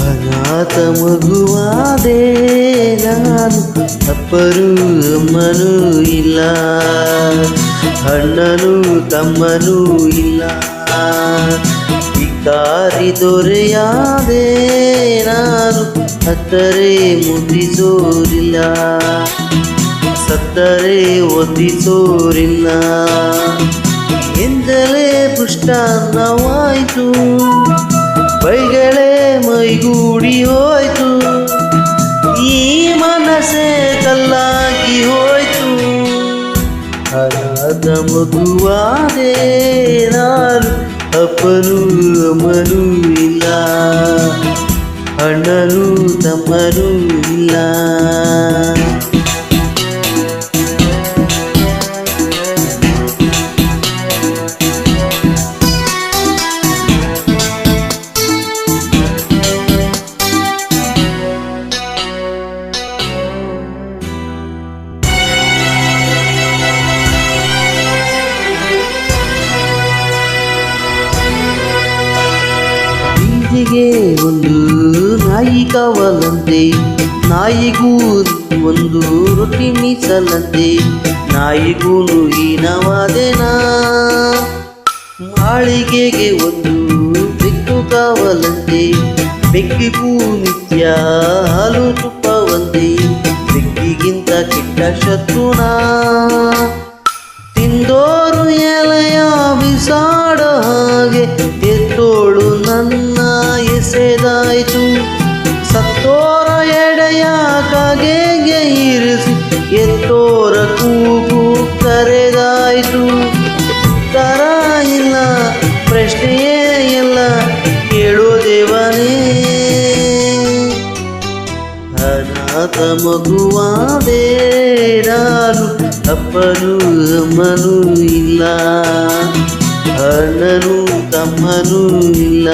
ಅನಾಥ ಮಗುವಾದೆ ನಾನು, ಅಪ್ಪರು ಅಮ್ಮನೂ ಇಲ್ಲ, ಅಣ್ಣನೂ ತಮ್ಮನೂ ಇಲ್ಲ. ಭಿಕಾರಿ ದೊರೆಯಾದೆ ನಾನು, ಹತ್ತರೆ ಮುದ್ದಿಸೋರಿಲ್ಲ, ಸತ್ತರೆ ಒದ್ದಿಸೋರಿಲ್ಲ. ಎಂದಲೇ ಪುಷ್ಟಾನ್ನವಾಯಿತು, ಬೈಗಳೇ ಮೈಗೂಡಿ ಹೋಯ್ತು, ಈ ಮನಸ್ಸೇ ಕಲ್ಲಾಗಿ ಹೋಯ್ತು. ಅನಾಥ ಮಗುವಾದೆ ನಾನು, ಅಪ್ಪನೂ ಅಮ್ಮನೂ ಇಲ್ಲ, ಅಣ್ಣನೂ ತಮ್ಮನೂ ಇಲ್ಲ. ಬೀದಿಗೆ ಒಂದು ನಾಯಿ ಕಾವಲಂತೆ, ನಾಯಿಗೂ ಒಂದು ರೊಟ್ಟಿ ಮೀಸಲಂತೆ, ನಾಯಿಗೂನು ಹೀನವಾದೆನಾ. ಮಾಳಿಗೆಗೆ ಒಂದು ಬೆಕ್ಕು ಕಾವಲಂತೆ, ಬೆಕ್ಕಿಗೂ ನಿತ್ಯ ಹಾಲು ತುಪ್ಪವಂತೆ, ಬೆಕ್ಕಿಗಿಂತ ಕೆಟ್ಟ ಶತ್ರುನಾ. ತಿಂದೋರು ಎಲೆಯ ಬಿಸಾಡೋ ಹಾಗೆ ಎತ್ತೋಳು ನನ್ನ ಎಸೆದಾಯ್ತು, ಸತ್ತೋರ ಎಡೆಯ ಕಾಗೆಗೆ ಇರಿಸಿ ಎತ್ತೋರ ಕೂಗು ಕರೆದಾಯ್ತು. ಉತ್ತರ ಇಲ್ಲ, ಪ್ರಶ್ನೆಯೇ ಇಲ್ಲ, ಕೇಳೋ ದೇವನೇ. ಅನಾಥ ಮಗುವಾದೆ ನಾನು, ಅಪ್ಪನೂ ಅಮ್ಮನೂ ಇಲ್ಲ, ಅಣ್ಣನೂ ತಮ್ಮನೂ ಇಲ್ಲ.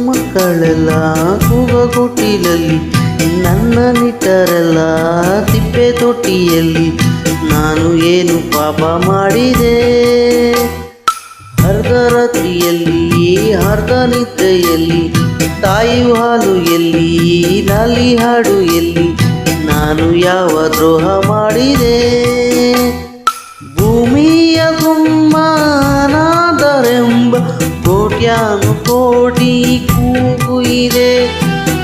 ಮಕ್ಕಳೆಲ್ಲ ಕೂಗಗುಟ್ಟಿಲಲ್ಲಿ, ನನ್ನ ನಿಟ್ಟರೆಲ್ಲ ತಿಪ್ಪೆ ತೊಟ್ಟಿಯಲ್ಲಿ. ನಾನು ಏನು ಪಾಪ ಮಾಡಿದೆ? ಅರ್ಧ ರಾತ್ರಿಯಲ್ಲಿ ಅರ್ಧ ನಿದ್ರೆಯಲ್ಲಿ, ತಾಯಿ ಹಾಲು ಎಲ್ಲಿ, ನಾಲಿ ಹಾಡು ಎಲ್ಲಿ, ನಾನು ಯಾವ ದ್ರೋಹ ಮಾಡಿದೆ? ಭೂಮಿಯ ತುಂಬ ಅನಾಥರೆಂಬ ಕೋಟ್ಯಾನು ಕೋಟಿ ಕೂಗು ಇದೆ.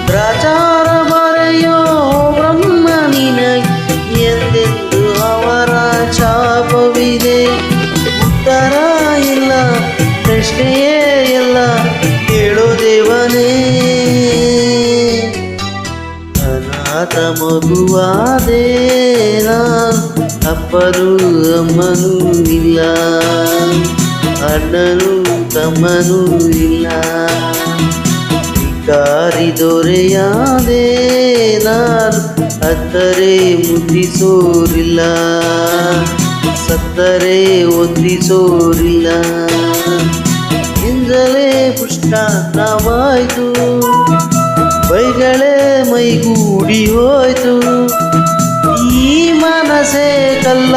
ಪ್ರಚಾರ ಬರೆಯೋ ಬ್ರಹ್ಮ ನಿನಗೆ ಎಂದೆಂದು ಅವರ ಶಾಪವಿದೆ. ಉತ್ತರ ಇಲ್ಲ, ಪ್ರಶ್ನೆಯೇ ಇಲ್ಲ, ಕೇಳೋ ದೇವನೇ. ಅನಾಥ ಮಗುವಾದೆ ನಾನು, ಅಪ್ಪನೂ ಅಮ್ಮನೂ ಇಲ್ಲ, ಅಣ್ಣನೂ ತಮ್ಮನೂ ಇಲ್ಲ. ಭಿಕಾರಿ ದೊರೆಯಾದೆ ನಾನು, ಹತ್ತರೆ ಮುದ್ದಿಸೋರಿಲ್ಲ, ಸತ್ತರೆ ಒದ್ದಿಸೋರಿಲ್ಲ. ಎಂದಲೇ ಪುಷ್ಟಾನ್ನವಾಯ್ತು, ಬೈಗಳೇ ಮೈಗೂಡಿ ಹೋಯ್ತು, ಈ ಮನಸ್ಸೇ ಕಲ್ಲ